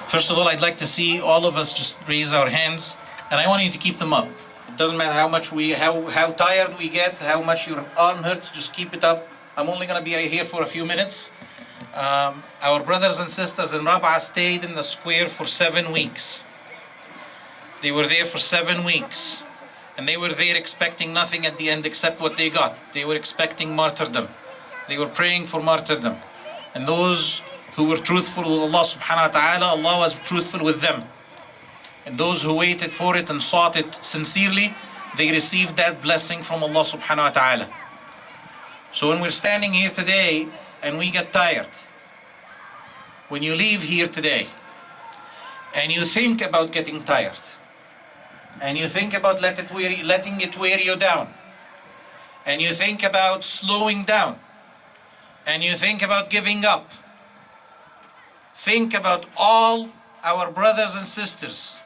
First of all, I'd like to see all of us just raise our hands, and I want you to keep them up. It doesn't matter how tired we get, how much your arm hurts, just keep it up. I'm only going to be here for a few minutes. Our brothers and sisters in Rab'a stayed in the square for 7 weeks. They were there for 7 weeks. And they were there expecting nothing at the end except what they got. They were expecting martyrdom. They were praying for martyrdom. And those who were truthful with Allah subhanahu wa ta'ala, Allah was truthful with them. And those who waited for it and sought it sincerely, they received that blessing from Allah subhanahu wa ta'ala. So when we're standing here today and we get tired, when you leave here today and you think about getting tired, and you think about letting it wear you down, and you think about slowing down, and you think about giving up, think about all our brothers and sisters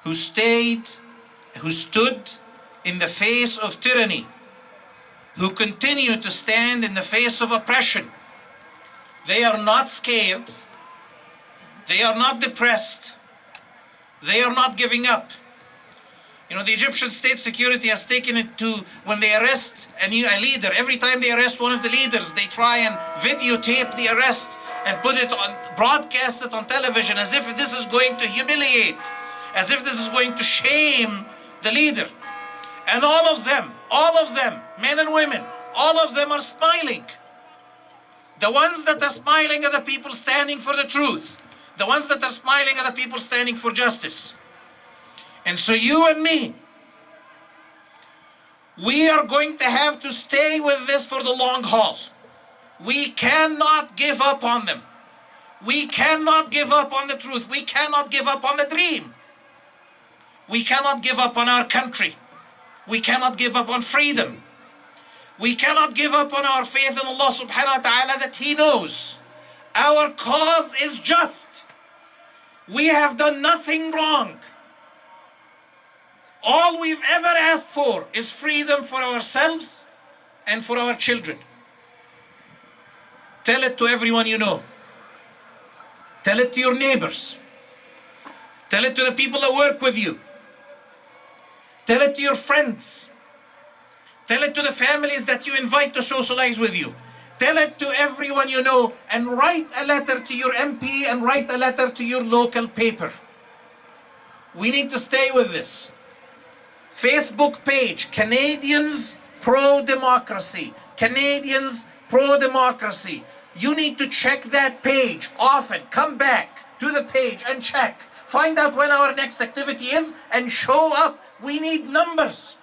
who stood in the face of tyranny, who continue to stand in the face of oppression. They are not scared. They are not depressed. They are not giving up. You know, the Egyptian state security has taken it to when they arrest a leader. Every time they arrest one of the leaders, they try and videotape the arrest and put it on, broadcast it on television as if this is going to humiliate, as if this is going to shame the leader. And all of them, men and women, all of them are smiling. The ones that are smiling are the people standing for the truth. The ones that are smiling are the people standing for justice. And so you and me, we are going to have to stay with this for the long haul. We cannot give up on them. We cannot give up on the truth. We cannot give up on the dream. We cannot give up on our country. We cannot give up on freedom. We cannot give up on our faith in Allah subhanahu wa ta'ala that He knows our cause is just. We have done nothing wrong. All we've ever asked for is freedom for ourselves and for our children. Tell it to everyone you know. Tell it to your neighbors. Tell it to the people that work with you. Tell it to your friends. Tell it to the families that you invite to socialize with you. Tell it to everyone you know, and write a letter to your MP and write a letter to your local paper. We need to stay with this. Facebook page, Canadians Pro-Democracy. Canadians Pro-Democracy. You need to check that page often. Come back to the page and check. Find out when our next activity is and show up. We need numbers.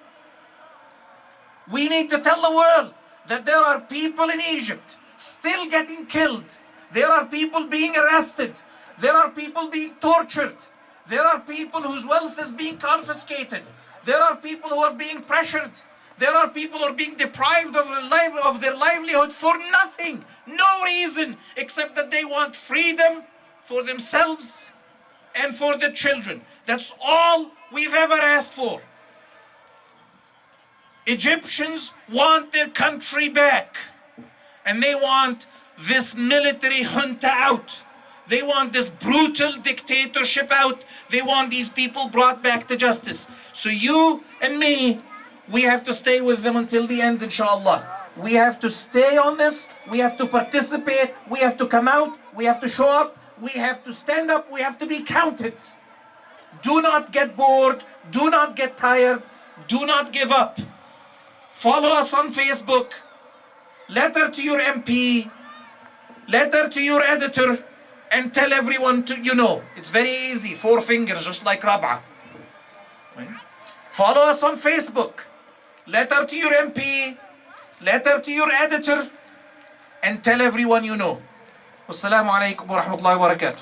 We need to tell the world that there are people in Egypt still getting killed. There are people being arrested. There are people being tortured. There are people whose wealth is being confiscated. There are people who are being pressured. There are people who are being deprived of their livelihood for nothing. No reason except that they want freedom for themselves and for the children. That's all we've ever asked for. Egyptians want their country back, and they want this military junta out. They want this brutal dictatorship out. They want these people brought back to justice. So you and me, we have to stay with them until the end, inshallah. We have to stay on this. We have to participate. We have to come out. We have to show up. We have to stand up. We have to be counted. Do not get bored. Do not get tired. Do not give up. Follow us on Facebook. Letter to your MP. Letter to your editor. And tell everyone you know. It's very easy. 4 fingers, just like Rab'a. Right? Follow us on Facebook. Letter to your MP. Letter to your editor. And tell everyone you know. Wassalamu alaikum wa rahmatullahi wa barakatuh.